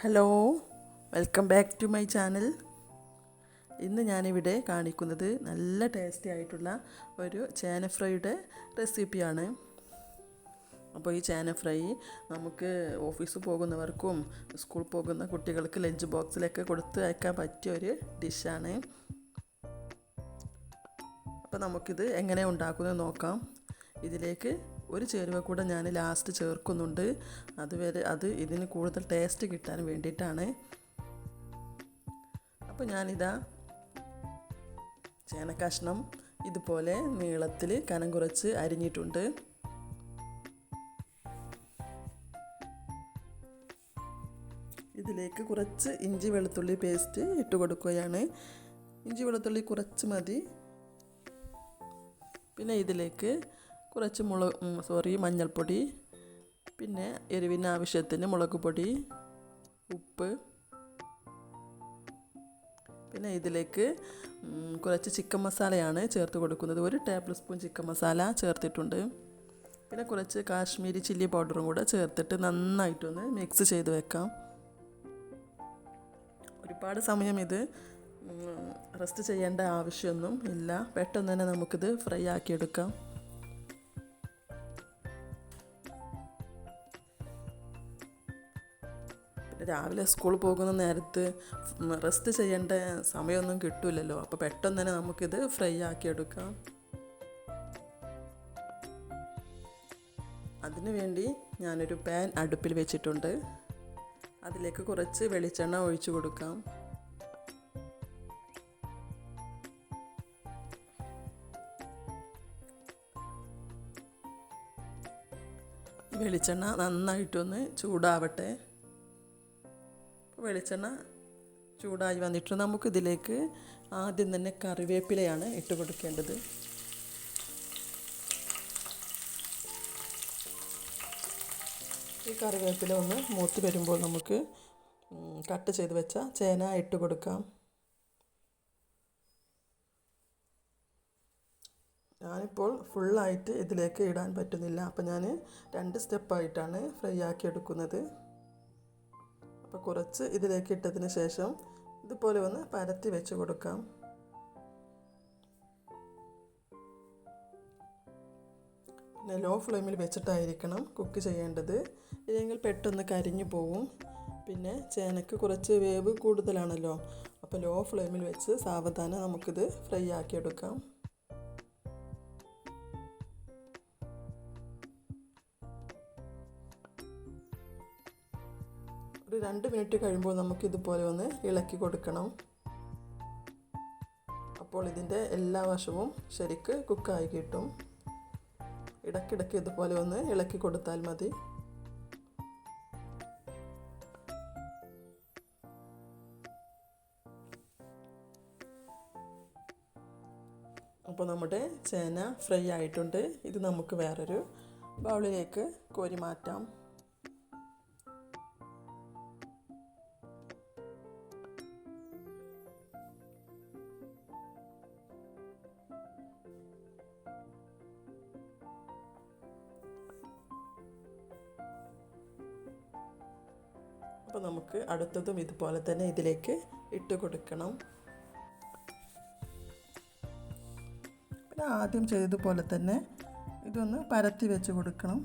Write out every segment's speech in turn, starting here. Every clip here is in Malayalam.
Hello, welcome back to my channel. ഇന്ന് ഞാനിവിടെ കാണിക്കുന്നത് നല്ല ടേസ്റ്റി ആയിട്ടുള്ള ഒരു ചേന ഫ്രൈയുടെ റെസിപ്പിയാണ്. അപ്പോൾ ഈ ചേന ഫ്രൈ നമുക്ക് ഓഫീസിൽ പോകുന്നവർക്കും സ്കൂൾ പോകുന്ന കുട്ടികൾക്ക് ലഞ്ച് ബോക്സിലൊക്കെ കൊടുത്ത് അയക്കാൻ പറ്റിയ ഒരു ഡിഷാണ്. അപ്പോൾ നമുക്കിത് എങ്ങനെ ഉണ്ടാക്കുന്നത് നോക്കാം. ഇതിലേക്ക് ഒരു ചേരുവ കൂടെ ഞാൻ ലാസ്റ്റ് ചേർക്കുന്നുണ്ട്. അത് ഇതിന് കൂടുതൽ ടേസ്റ്റ് കിട്ടാൻ വേണ്ടിയിട്ടാണ്. അപ്പോൾ ഞാനിതാ ചേന കഷ്ണം ഇതുപോലെ നീളത്തിൽ കനം കുറച്ച് അരിഞ്ഞിട്ടുണ്ട്. ഇതിലേക്ക് കുറച്ച് ഇഞ്ചി വെളുത്തുള്ളി പേസ്റ്റ് ഇട്ട് കൊടുക്കുകയാണ്. ഇഞ്ചി വെളുത്തുള്ളി കുറച്ച് മതി. പിന്നെ ഇതിലേക്ക് കുറച്ച് മഞ്ഞൾപ്പൊടി, പിന്നെ എരിവിന് ആവശ്യത്തിന് മുളക് പൊടി, ഉപ്പ്, പിന്നെ ഇതിലേക്ക് കുറച്ച് ചിക്കൻ മസാലയാണ് ചേർത്ത് കൊടുക്കുന്നത്. 1 ടേബിൾ സ്പൂൺ ചിക്കൻ മസാല ചേർത്തിട്ടുണ്ട്. പിന്നെ കുറച്ച് കാശ്മീരി ചില്ലി പൗഡറും കൂടെ ചേർത്തിട്ട് നന്നായിട്ടൊന്ന് മിക്സ് ചെയ്ത് വെക്കാം. ഒരുപാട് സമയം ഇത് റെസ്റ്റ് ചെയ്യേണ്ട ആവശ്യമൊന്നും ഇല്ല. പെട്ടെന്ന് തന്നെ നമുക്കിത് ഫ്രൈ ആക്കിയെടുക്കാം. രാവിലെ സ്കൂൾ പോകുന്ന നേരത്ത് റെസ്റ്റ് ചെയ്യേണ്ട സമയമൊന്നും കിട്ടില്ലല്ലോ. അപ്പോൾ പെട്ടെന്ന് തന്നെ നമുക്കിത് ഫ്രൈ ആക്കിയെടുക്കാം. അതിനു വേണ്ടി ഞാനൊരു പാൻ അടുപ്പിൽ വെച്ചിട്ടുണ്ട്. അതിലേക്ക് കുറച്ച് വെളിച്ചെണ്ണ ഒഴിച്ചു കൊടുക്കാം. വെളിച്ചെണ്ണ നന്നായിട്ടൊന്ന് ചൂടാവട്ടെ. വെളിച്ചെണ്ണ ചൂടായി വന്നിട്ട് നമുക്കിതിലേക്ക് ആദ്യം തന്നെ കറിവേപ്പിലയാണ് ഇട്ട് കൊടുക്കേണ്ടത്. ഈ കറിവേപ്പില ഒന്ന് മൂത്ത് വരുമ്പോൾ നമുക്ക് കട്ട് ചെയ്ത് വെച്ച ചേന ഇട്ട് കൊടുക്കാം. ഞാനിപ്പോൾ ഫുള്ളായിട്ട് ഇതിലേക്ക് ഇടാൻ പറ്റുന്നില്ല. അപ്പോൾ ഞാൻ 2 സ്റ്റെപ്പായിട്ടാണ് ഫ്രൈ ആക്കി എടുക്കുന്നത്. അപ്പോൾ കുറച്ച് ഇതിലേക്ക് ഇട്ടതിന് ശേഷം ഇതുപോലെ ഒന്ന് പരത്തി വെച്ച് കൊടുക്കാം. പിന്നെ ലോ ഫ്ലെയിമിൽ വെച്ചിട്ടായിരിക്കണം കുക്ക് ചെയ്യേണ്ടത്. ഇല്ലെങ്കിൽ പെട്ടെന്ന് കരിഞ്ഞു പോവും. പിന്നെ ചേനയ്ക്ക് കുറച്ച് വേവ് കൂടുതലാണല്ലോ. അപ്പോൾ ലോ ഫ്ലെയിമിൽ വെച്ച് സാവധാനം നമുക്കിത് ഫ്രൈ ആക്കിയെടുക്കാം. ഒരു 2 മിനിറ്റ് കഴിയുമ്പോൾ നമുക്കിതുപോലെ ഒന്ന് ഇളക്കി കൊടുക്കണം. അപ്പോൾ ഇതിൻ്റെ എല്ലാ വശവും ശരിക്ക് കുക്കായി കിട്ടും. ഇടയ്ക്കിടയ്ക്ക് ഇതുപോലെ ഒന്ന് ഇളക്കി കൊടുത്താൽ മതി. അപ്പോൾ നമ്മുടെ ചേന ഫ്രൈ ആയിട്ടുണ്ട്. ഇത് നമുക്ക് വേറൊരു ബൗളിലേക്ക് കോരി മാറ്റാം. അപ്പോൾ നമുക്ക് അടുത്തതും ഇതുപോലെ തന്നെ ഇതിലേക്ക് ഇട്ട് കൊടുക്കണം. പിന്നെ ആദ്യം ചെയ്തതുപോലെ തന്നെ ഇതൊന്ന് പരത്തി വെച്ച് കൊടുക്കണം.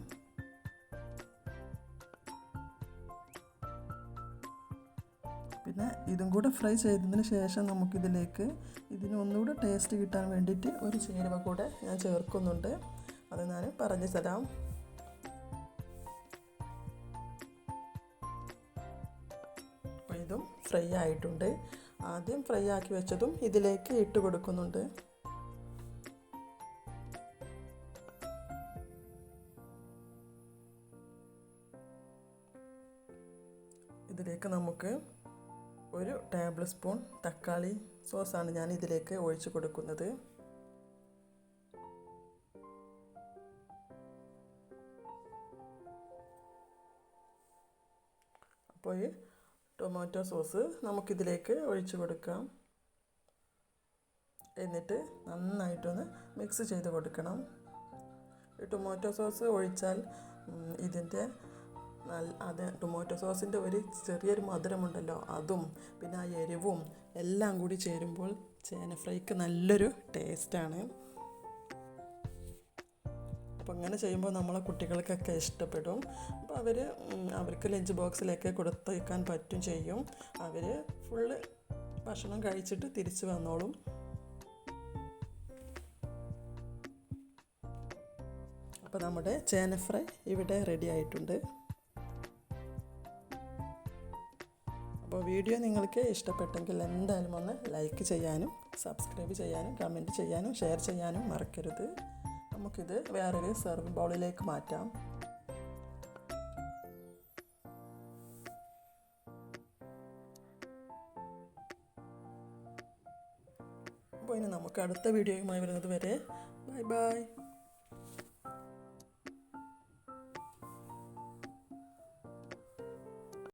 പിന്നെ ഇതും കൂടെ ഫ്രൈ ചെയ്തതിന് ശേഷം നമുക്കിതിലേക്ക് ഇതിന് ഒന്നുകൂടെ ടേസ്റ്റ് കിട്ടാൻ വേണ്ടിയിട്ട് ഒരു ചേരുവ കൂടെ ഞാൻ ചേർക്കുന്നുണ്ട്. അത് ഞാൻ പറഞ്ഞു തരാം. ഇതും ഫ്രൈ ആയിട്ടുണ്ട്. ആദ്യം ഫ്രൈ ആക്കി വെച്ചതും ഇതിലേക്ക് ഇട്ട് കൊടുക്കുന്നുണ്ട്. ഇതിലേക്ക് നമുക്ക് 1 ടേബിൾ സ്പൂൺ തക്കാളി സോസാണ് ഞാൻ ഇതിലേക്ക് ഒഴിച്ച് കൊടുക്കുന്നത്. അപ്പോൾ ഈ ടൊമാറ്റോ സോസ് നമുക്കിതിലേക്ക് ഒഴിച്ച് കൊടുക്കാം. എന്നിട്ട് നന്നായിട്ടൊന്ന് മിക്സ് ചെയ്ത് കൊടുക്കണം. ഈ ടൊമാറ്റോ സോസ് ഒഴിച്ചാൽ ഇതിൻ്റെ അത് ടൊമാറ്റോ സോസിൻ്റെ ഒരു ചെറിയൊരു മധുരമുണ്ടല്ലോ, അതും പിന്നെ ആ എരിവും എല്ലാം കൂടി ചേരുമ്പോൾ ചേന ഫ്രൈക്ക് നല്ലൊരു ടേസ്റ്റാണ്. അപ്പോൾ അങ്ങനെ ചെയ്യുമ്പോൾ നമ്മളെ കുട്ടികൾക്കൊക്കെ ഇഷ്ടപ്പെടും. അപ്പോൾ അവർക്ക് ലഞ്ച് ബോക്സിലേക്ക് കൊടുത്തയക്കാൻ പറ്റും ചെയ്യും. അവർ ഫുള്ള് ഭക്ഷണം കഴിച്ചിട്ട് തിരിച്ച് വന്നോളും. അപ്പോൾ നമ്മുടെ ചേന ഫ്രൈ ഇവിടെ റെഡി ആയിട്ടുണ്ട്. അപ്പോൾ വീഡിയോ നിങ്ങൾക്ക് ഇഷ്ടപ്പെട്ടെങ്കിൽ എന്തായാലും ഒന്ന് ലൈക്ക് ചെയ്യാനും സബ്സ്ക്രൈബ് ചെയ്യാനും കമൻറ്റ് ചെയ്യാനും ഷെയർ ചെയ്യാനും മറക്കരുത്. നമുക്കിത് വേറൊരു സെർവിങ് ബൗളിലേക്ക് മാറ്റാം. അപ്പോൾ ഇനി നമുക്ക് അടുത്ത വീഡിയോയുമായി വരുന്നത് വരെ ബൈ ബൈ.